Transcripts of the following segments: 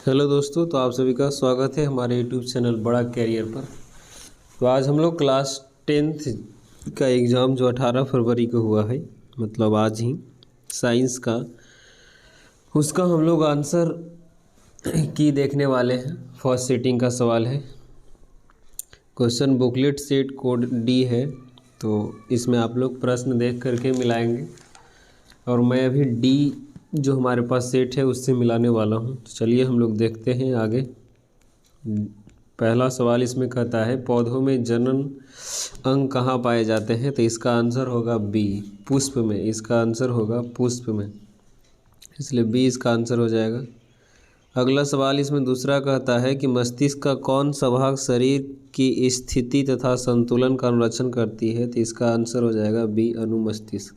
Hello दोस्तों, तो आप सभी का स्वागत है हमारे यूट्यूब चैनल बड़ा कैरियर पर। तो आज हम लोग क्लास 10th का एग्ज़ाम जो 18 फरवरी को हुआ है, मतलब आज ही, साइंस का, उसका हम लोग आंसर की देखने वाले हैं। फर्स्ट सेटिंग का सवाल है। Question booklet set code D है, तो इसमें आप लोग प्रश्न देख करके मिलाएंगे और मैं अभी डी जो हमारे पास सेट है उससे मिलाने वाला हूँ। तो चलिए हम लोग देखते हैं आगे। पहला सवाल इसमें कहता है पौधों में जनन अंग कहाँ पाए जाते हैं, तो इसका आंसर होगा बी, पुष्प में। इसका आंसर होगा पुष्प में, इसलिए बी इसका आंसर हो जाएगा। अगला सवाल इसमें दूसरा कहता है कि मस्तिष्क का कौन सा भाग शरीर की स्थिति तथा संतुलन का अनुरक्षण करती है, तो इसका आंसर हो जाएगा बी, अनुमस्तिष्क।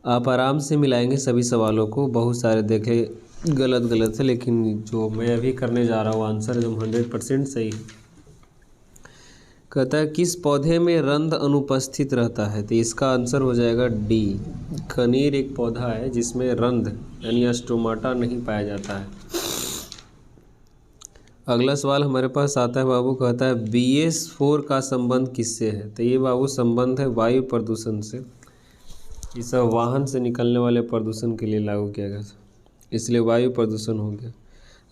आप आराम से मिलाएंगे सभी सवालों को। बहुत सारे देखे गलत गलत है, लेकिन जो मैं अभी करने जा रहा हूँ आंसर जो 100% सही है। कहता है किस पौधे में रंध्र अनुपस्थित रहता है, तो इसका आंसर हो जाएगा डी, खनीर एक पौधा है जिसमें रंध्र यानी स्टोमाटा नहीं पाया जाता है। अगला सवाल हमारे पास आता है बाबू, कहता है BS4 का संबंध किससे है, तो ये बाबू संबंध है वायु प्रदूषण से। ये सब वाहन से निकलने वाले प्रदूषण के लिए लागू किया गया था, इसलिए वायु प्रदूषण हो गया।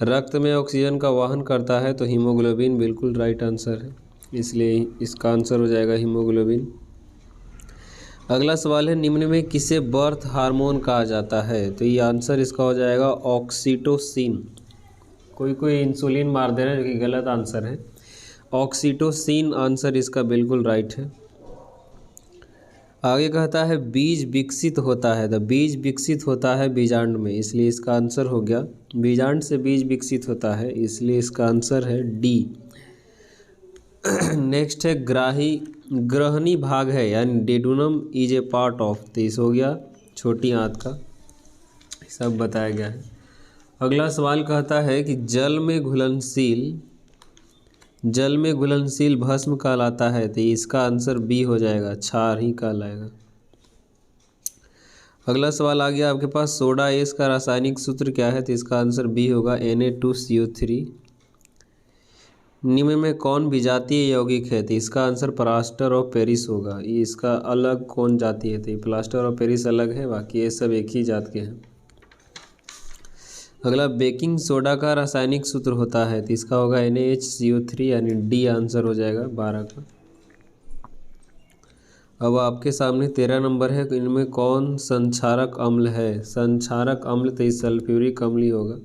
रक्त में ऑक्सीजन का वहन करता है, तो हीमोग्लोबिन बिल्कुल राइट आंसर है, इसलिए इसका आंसर हो जाएगा हीमोग्लोबिन। अगला सवाल है निम्न में किसे बर्थ हार्मोन कहा जाता है, तो ये आंसर इसका हो जाएगा ऑक्सीटोसिन। कोई इंसुलिन मार दे रहा है, जो कि गलत आंसर है। ऑक्सीटोसिन आंसर इसका बिल्कुल राइट है। आगे कहता है बीज विकसित होता है, तो बीज विकसित होता है बीजांड में, इसलिए इसका आंसर हो गया बीजांड से बीज विकसित होता है, इसलिए इसका आंसर है डी। नेक्स्ट है ग्रहणी भाग है, यानी duodenum is a part of, तो इस हो गया छोटी आंत का, सब बताया गया है। अगला सवाल कहता है कि जल में घुलनशील भस्म कहलाता है, तो इसका आंसर बी हो जाएगा, क्षार ही कहलाएगा। अगला सवाल आ गया आपके पास, सोडा एस का रासायनिक सूत्र क्या है, तो इसका आंसर बी होगा Na2CO3। निम्न में कौन विजातीय यौगिक है, तो इसका आंसर प्लास्टर ऑफ पेरिस होगा। ये इसका अलग कौन जाति है, तो ये प्लास्टर ऑफ पेरिस अलग है, बाकी ये सब एक ही जात के हैं। अगला बेकिंग सोडा का रासायनिक सूत्र होता है, तो इसका होगा NaHCO3, यानी डी आंसर हो जाएगा 12 का। अब आपके सामने 13 नंबर है, इनमें कौन संक्षारक अम्ल है, संक्षारक अम्ल तो सल्फ्यूरिक अम्ल ही होगा।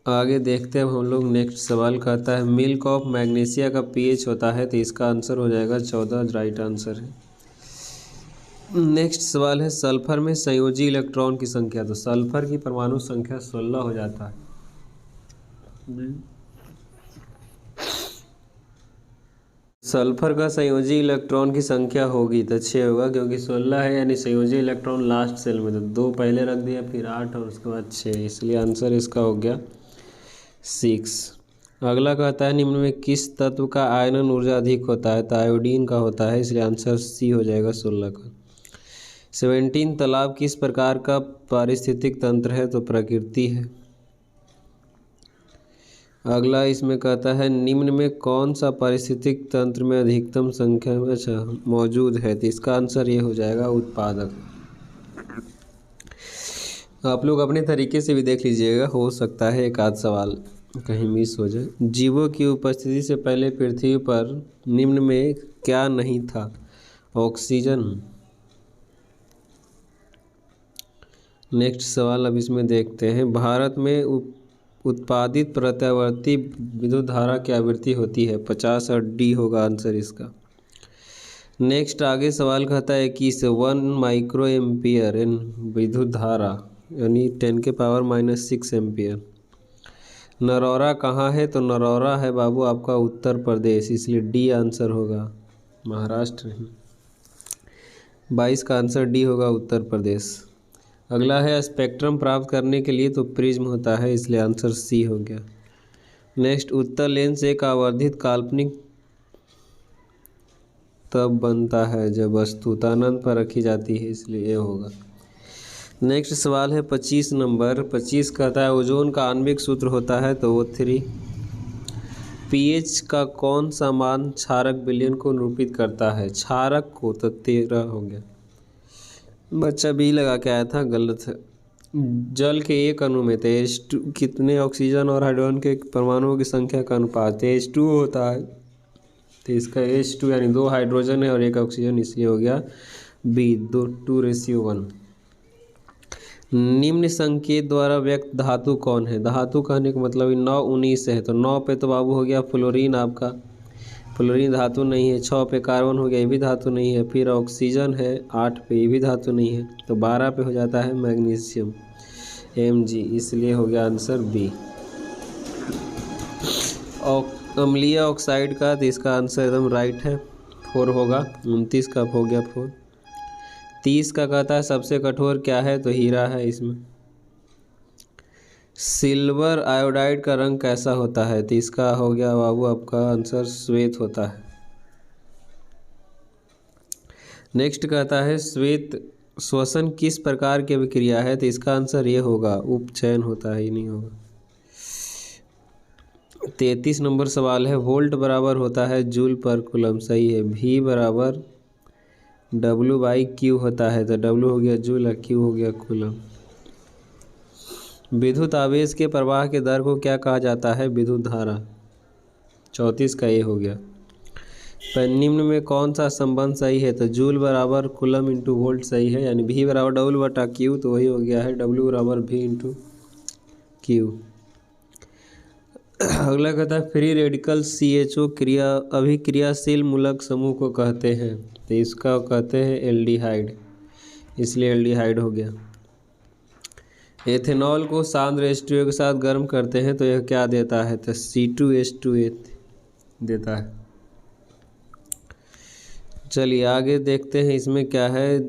आगे देखते हैं हम लोग। नेक्स्ट सवाल कहता है मिल्क ऑफ मैग्नीशिया का pH होता है, तो इसका आंसर हो जाएगा 14, राइट आंसर है। नेक्स्ट सवाल है सल्फर में संयोजी इलेक्ट्रॉन की संख्या, तो सल्फर की परमाणु संख्या 16 हो जाता है। सल्फर का संयोजी इलेक्ट्रॉन की संख्या होगी तो 6 होगा, क्योंकि 16 है, यानी संयोजी इलेक्ट्रॉन लास्ट सेल में, तो 2 पहले रख दिया, फिर 8 और उसके बाद 6, इसलिए आंसर इसका हो गया 6। अगला कहता है निम्न में किस तत्व का आयनन ऊर्जा अधिक होता है, तो आयोडीन का होता है, इसलिए आंसर सी हो जाएगा 16 का। 17 तालाब किस प्रकार का पारिस्थितिक तंत्र है, तो प्रकृति है। अगला इसमें कहता है निम्न में कौन सा पारिस्थितिक तंत्र में अधिकतम संख्या में मौजूद है, तो इसका आंसर ये हो जाएगा उत्पादक। आप लोग अपने तरीके से भी देख लीजिएगा, हो सकता है एक आध सवाल कहीं मिस हो जाए। जीवों की उपस्थिति से पहले पृथ्वी पर निम्न में क्या नहीं था, ऑक्सीजन। नेक्स्ट सवाल अब इसमें देखते हैं भारत में उत्पादित प्रत्यावर्ती विद्युत धारा की आवृत्ति होती है 50, और डी होगा आंसर इसका। नेक्स्ट आगे सवाल कहता है कि 1 माइक्रो एम्पियर इन विद्युत धारा यानी 10⁻⁻6 एम्पियर नरौरा कहाँ है, तो नरौरा है बाबू आपका उत्तर प्रदेश, इसलिए डी आंसर होगा, महाराष्ट्र नहीं। 22 का आंसर डी होगा, उत्तर प्रदेश। अगला है स्पेक्ट्रम प्राप्त करने के लिए तो प्रिज्म होता है, इसलिए आंसर सी हो गया। नेक्स्ट उत्तर लेंस एक आवर्धित काल्पनिक तब बनता है जब वस्तु अनंत पर रखी जाती है, इसलिए ये होगा। नेक्स्ट सवाल है 25 नंबर। 25 कहता है ओजोन का आणविक सूत्र होता है तो O3। पीएच का कौन सा मान क्षारक विलयन को निरूपित करता है? क्षारक को तो 13 हो गया। बच्चा बी लगा के आया था, गलत है। जल के एक अणु में H2 कितने ऑक्सीजन और हाइड्रोजन के परमाणुओं की संख्या का अनुपात H2 होता है? तो इसका H2 यानी 2 हाइड्रोजन है और 1 ऑक्सीजन, इसलिए हो गया बी 2:1। निम्न संकेत द्वारा व्यक्त धातु कौन है? धातु कहने का मतलब 9 19 है, तो 9 पे तो बाबू हो गया फ्लोरीन आपका, फ्लोरीन धातु नहीं है। 6 पे कार्बन हो गया, ये भी धातु नहीं है। फिर ऑक्सीजन है 8 पे, ये भी धातु नहीं है। तो 12 पे हो जाता है मैग्नीशियम Mg, इसलिए हो गया आंसर बी। अम्लीय ऑक्साइड का, तो इसका आंसर एकदम राइट है, 4 होगा। 29 का हो गया 4। 30 का कहता है सबसे कठोर क्या है? तो हीरा है इसमें। सिल्वर आयोडाइड का रंग कैसा होता है? तो इसका हो गया बाबू आपका आंसर श्वेत होता है। नेक्स्ट कहता है श्वेत श्वसन किस प्रकार की अभिक्रिया है? तो इसका आंसर ये होगा, उपचयन होता है, ये नहीं होगा। 33 नंबर सवाल है वोल्ट बराबर होता है जूल पर कूलम, सही है। V बराबर W/Q होता है, तो W हो गया जूल और Q हो गया कूलम। विद्युत आवेश के प्रवाह के दर को क्या कहा जाता है? विद्युत धारा। 34 का ये हो गया। पर निम्न में कौन सा संबंध सही है? तो जूल बराबर कूलम इंटू वोल्ट सही है, यानी V बराबर W/Q, तो वही हो गया है W बराबर V इंटू Q। अगला कहता है फ्री रेडिकल CHO क्रिया अभिक्रियाशील मूलक समूह को कहते हैं? तो इसका कहते हैं एल्डिहाइड, इसलिए एल्डिहाइड हो गया। एथेनॉल को सांद्र H2O के साथ गर्म करते हैं तो यह क्या देता है? तो C2H2 देता है। चलिए आगे देखते हैं इसमें क्या है।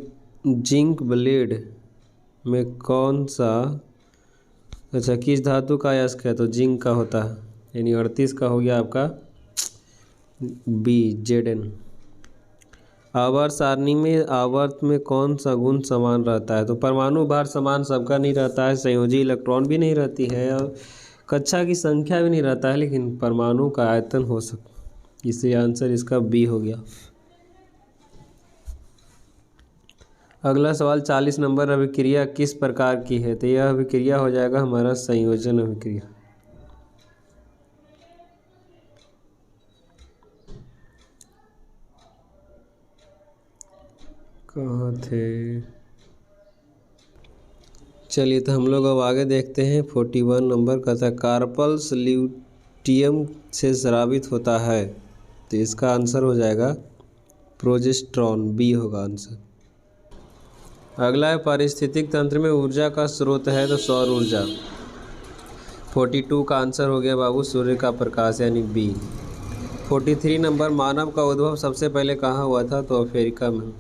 जिंक ब्लेड में कौन सा, अच्छा किस धातु का अयस्क है? तो जिंक का होता है, यानी 38 का हो गया आपका बी Zn। आवर्त सारणी में आवर्त में कौन सा गुण समान रहता है? तो परमाणु भार समान सबका नहीं रहता है, संयोजी इलेक्ट्रॉन भी नहीं रहती है और कक्षा की संख्या भी नहीं रहता है, लेकिन परमाणु का आयतन हो सकता, इसलिए आंसर इसका बी हो गया। अगला सवाल 40 नंबर अभिक्रिया किस प्रकार की है? तो यह अभिक्रिया हो जाएगा हमारा संयोजन अभिक्रिया। कहाँ थे? चलिए तो हम लोग अब आगे देखते हैं। 41 नंबर का था कार्पल्स ल्यूटियम से स्रावित होता है, तो इसका आंसर हो जाएगा प्रोजेस्टेरॉन, बी होगा आंसर। अगला है पारिस्थितिक तंत्र में ऊर्जा का स्रोत है, तो सौर ऊर्जा। 42 का आंसर हो गया बाबू सूर्य का प्रकाश, यानी बी। 43 नंबर मानव का उद्भव सबसे पहले कहाँ हुआ था? तो अफ्रीका में।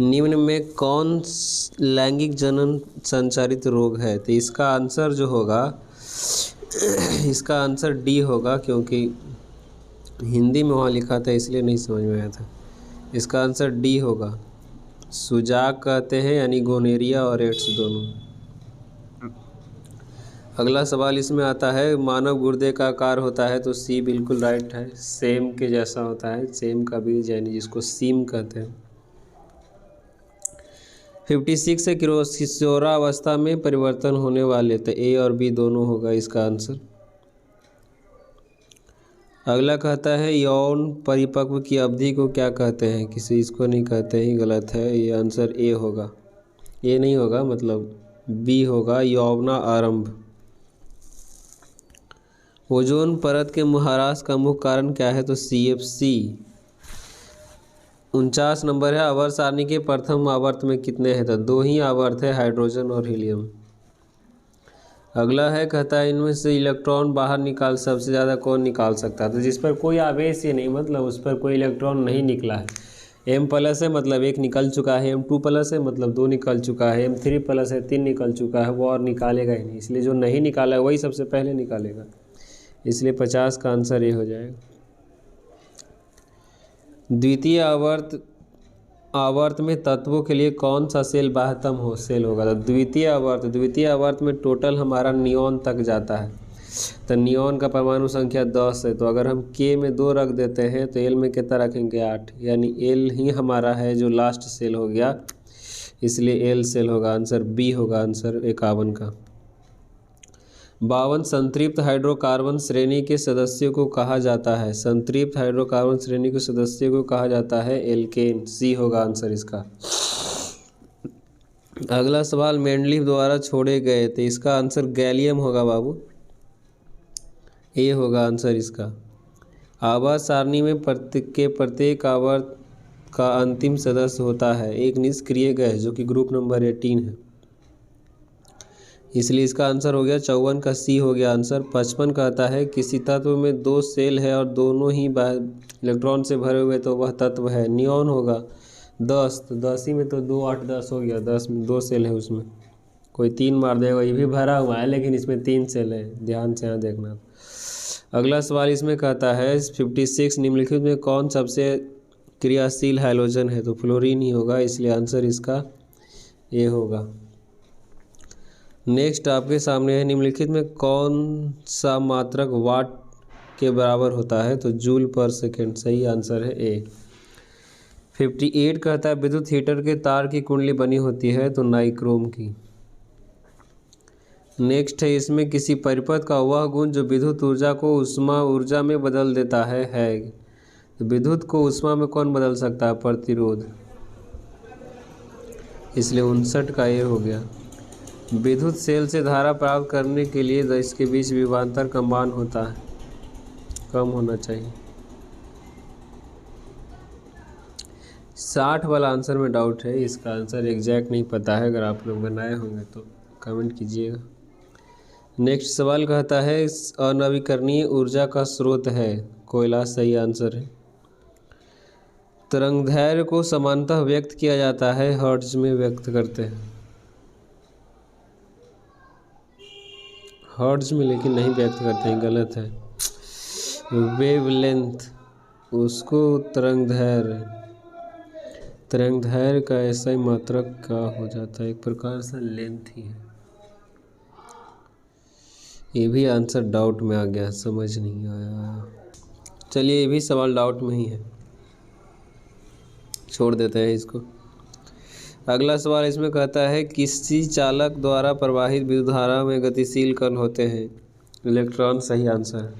निम्न में कौन लैंगिक जनन संचारित रोग है? तो इसका आंसर जो होगा, इसका आंसर डी होगा, क्योंकि हिंदी में वहाँ लिखा था इसलिए नहीं समझ में आया था। इसका आंसर डी होगा। सुजाक कहते हैं, यानी गोनेरिया और एड्स दोनों। अगला सवाल इसमें आता है मानव गुर्दे का आकार होता है, तो सी बिल्कुल राइट है, सेम के जैसा होता है, सेम का बीज यानी जिसको सीम कहते हैं। 56 से किशोरावस्था में परिवर्तन होने वाले, तो ए और बी दोनों होगा इसका आंसर। अगला कहता है यौन परिपक्व की अवधि को क्या कहते हैं? किसी इसको नहीं कहते ही, गलत है, ये आंसर ए होगा। ए नहीं होगा, मतलब बी होगा, यौवना आरंभ। ओजोन परत के ह्रास का मुख्य कारण क्या है? तो CFC। 49 नंबर है आवर्त सारणी के प्रथम आवर्त में कितने हैं? तो 2 ही आवर्त है, हाइड्रोजन और हीलियम। अगला है कहता है इनमें से इलेक्ट्रॉन बाहर निकाल सबसे ज़्यादा कौन निकाल सकता है? तो जिस पर कोई आवेश ही नहीं, मतलब उस पर कोई इलेक्ट्रॉन नहीं निकला है। M+ है मतलब 1 निकल चुका है, M2+ है मतलब 2 निकल चुका है, M3+ है 3 निकल चुका है, वो और निकालेगा ही नहीं, इसलिए जो नहीं निकाला है वही सबसे पहले निकालेगा, इसलिए 50 का आंसर ये हो जाएगा। द्वितीय आवर्त आवर्त में तत्वों के लिए कौन सा सेल बाह्यतम हो सेल होगा? तो द्वितीय आवर्त में टोटल हमारा नियॉन तक जाता है। तो नियॉन का परमाणु संख्या 10 है, तो अगर हम के में 2 रख देते हैं तो एल में कितना रखेंगे? 8, यानी एल ही हमारा है जो लास्ट सेल हो गया, इसलिए एल सेल होगा। आंसर बी होगा, आंसर 51 का। 52 संतृप्त हाइड्रोकार्बन श्रेणी के सदस्यों को कहा जाता है? संतृप्त हाइड्रोकार्बन श्रेणी के सदस्यों को कहा जाता है एल्केन। सी होगा आंसर इसका। अगला सवाल मेंडलीव द्वारा छोड़े गए थे, इसका आंसर गैलियम होगा बाबू, ए होगा आंसर इसका। आवर्त सारणी में प्रत्येक आवर्त का अंतिम सदस्य होता है एक निष्क्रिय गैस जो कि ग्रुप नंबर 18 है, इसलिए इसका आंसर हो गया 54 का। सी हो गया आंसर। 55 कहता है किसी तत्व में 2 सेल है और दोनों ही इलेक्ट्रॉन से भरे हुए, तो वह तत्व है नियॉन होगा। 10, तो 10 ही में तो 2 8 10 हो गया, 10 में 2 सेल है, उसमें कोई 3 मार देगा। ये भी भरा हुआ है लेकिन इसमें 3 सेल है, ध्यान से यहाँ देखना। अगला सवाल इसमें कहता है 56 निम्नलिखित में कौन सबसे क्रियाशील हाइड्रोजन है? तो फ्लोरीन ही होगा, इसलिए आंसर इसका ए होगा। नेक्स्ट आपके सामने है निम्नलिखित में कौन सा मात्रक वाट के बराबर होता है? तो जूल पर सेकेंड, सही आंसर है ए। 58 कहता है विद्युत हीटर के तार की कुंडली बनी होती है? तो नाइक्रोम की। नेक्स्ट है इसमें किसी परिपथ का वह गुण जो विद्युत ऊर्जा को ऊष्मा ऊर्जा में बदल देता है। तो विद्युत को ऊष्मा में कौन बदल सकता है? प्रतिरोध, इसलिए 59 का ये हो गया। विद्युत सेल से धारा प्राप्त करने के लिए इसके बीच विभवांतर का मान होता है, कम होना चाहिए। 60 वाला आंसर में डाउट है, इसका आंसर एग्जैक्ट नहीं पता है, अगर आप लोग बनाए होंगे तो कमेंट कीजिएगा। नेक्स्ट सवाल कहता है अनवीकरणीय ऊर्जा का स्रोत है कोयला, सही आंसर है। तरंगदैर्घ्य को समानतः व्यक्त किया जाता है, हर्ट्ज में व्यक्त करते हैं, हर्ट्ज में लेकिन नहीं व्यक्त करते हैं, गलत है। वेवलेंथ, उसको तरंगदैर्घ्य का ऐसा ही मात्रक का हो जाता है, एक प्रकार से लेंथ ही है। ये भी आंसर डाउट में आ गया, समझ नहीं आया। चलिए ये भी सवाल डाउट में ही है, छोड़ देते हैं इसको। अगला सवाल इसमें कहता है किसी चालक द्वारा प्रवाहित विद्युत धारा में गतिशील कण होते हैं? इलेक्ट्रॉन, सही आंसर।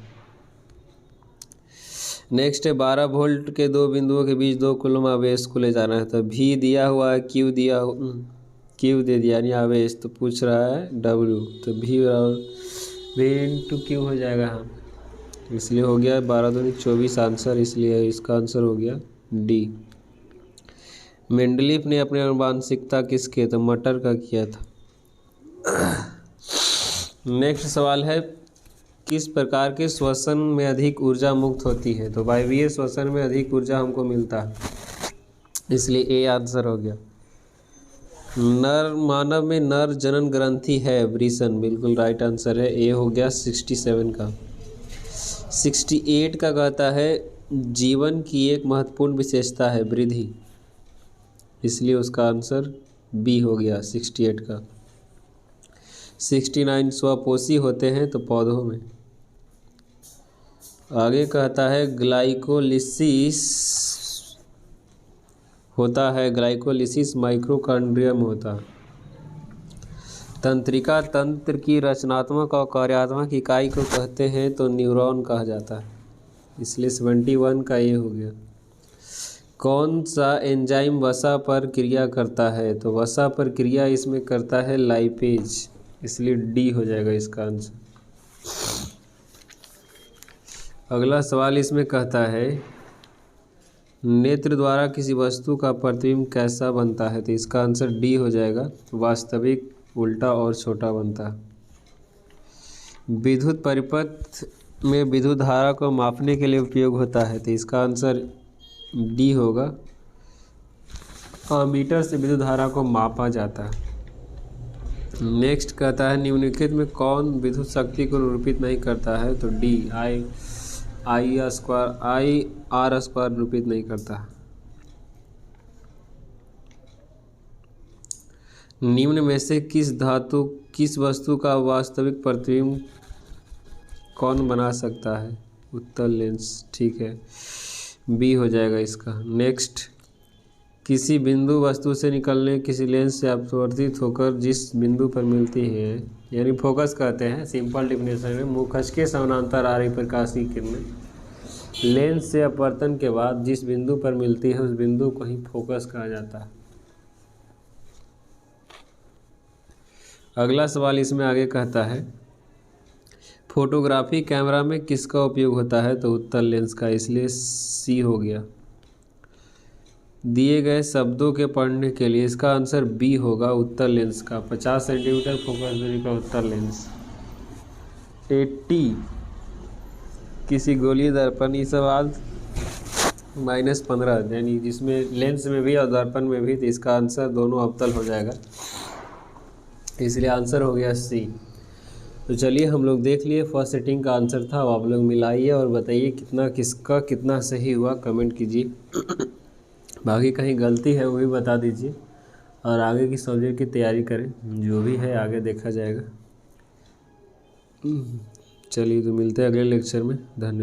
नेक्स्ट है 12 वोल्ट के 2 बिंदुओं के बीच 2 कूलम आवेश को ले जाना है। तो भी दिया हुआ है, क्यू दे दिया यानी आवेश, तो पूछ रहा है डब्ल्यू, तो भी इंटू क्यू हो जाएगा, हाँ, इसलिए हो गया 12 दूनी 24 आंसर, इसलिए इसका आंसर हो गया डी। मेंडलीफ ने अपनी आनुवांशिकता किसके? तो मटर का किया था। नेक्स्ट सवाल है किस प्रकार के श्वसन में अधिक ऊर्जा मुक्त होती है? तो वायवीय श्वसन में अधिक ऊर्जा हमको मिलता है, इसलिए ए आंसर हो गया। मानव में नर जनन ग्रंथि है वृषण, बिल्कुल राइट आंसर है, ए हो गया 67 का। 68 का कहता है जीवन की एक महत्वपूर्ण विशेषता है वृद्धि, इसलिए उसका आंसर बी हो गया 68 का। 69 स्वपोषी होते हैं तो पौधों में। आगे कहता है ग्लाइकोलिसिस होता है, ग्लाइकोलिसिस माइटोकॉन्ड्रिया में होता है। तंत्रिका तंत्र की रचनात्मक और कार्यात्मक इकाई को कहते हैं तो न्यूरॉन कहा जाता है, इसलिए 71 का ये हो गया। कौन सा एंजाइम वसा पर क्रिया करता है? तो वसा पर क्रिया इसमें करता है लाइपेज, इसलिए डी हो जाएगा इसका आंसर। अगला सवाल इसमें कहता है नेत्र द्वारा किसी वस्तु का प्रतिबिंब कैसा बनता है? तो इसका आंसर डी हो जाएगा, वास्तविक, उल्टा और छोटा बनता है। विद्युत परिपथ में विद्युत धारा को मापने के लिए उपयोग होता है, तो इसका आंसर डी होगा, अमीटर से विद्युत धारा को मापा जाता है। नेक्स्ट कहता है निम्नलिखित में कौन विद्युत शक्ति को निरूपित नहीं करता है? तो डी आई आर स्क्वायर निरूपित नहीं करता। निम्न में से किस वस्तु का वास्तविक प्रतिबिंब कौन बना सकता है? उत्तर लेंस। ठीक है, बी हो जाएगा इसका। नेक्स्ट, किसी बिंदु वस्तु से निकलने किसी लेंस से अपवर्तित होकर जिस बिंदु पर मिलती है, यानी फोकस कहते हैं सिंपल डेफिनेशन में, मुखच के समानांतर आ रही प्रकाश की किरणें लेंस से अपवर्तन के बाद जिस बिंदु पर मिलती है उस बिंदु को ही फोकस कहा जाता है। अगला सवाल इसमें आगे कहता है, फोटोग्राफी कैमरा में किसका उपयोग होता है? तो उत्तर लेंस का, इसलिए सी हो गया। दिए गए शब्दों के पढ़ने के लिए इसका आंसर बी होगा, उत्तर लेंस का। 50 सेंटीमीटर फोकस दूरी का उत्तर लेंस। 80 किसी गोलीय दर्पण, ये सवाल -15 यानी जिसमें लेंस में भी और दर्पण में भी, तो इसका आंसर दोनों अवतल हो जाएगा, इसलिए आंसर हो गया सी। तो चलिए हम लोग देख लिए फर्स्ट सेटिंग का आंसर था। अब आप लोग मिलाइए और बताइए किसका कितना सही हुआ, कमेंट कीजिए। बाकी कहीं गलती है वो भी बता दीजिए, और आगे की सब्जेक्ट की तैयारी करें, जो भी है आगे देखा जाएगा। चलिए तो मिलते हैं अगले लेक्चर में। धन्यवाद।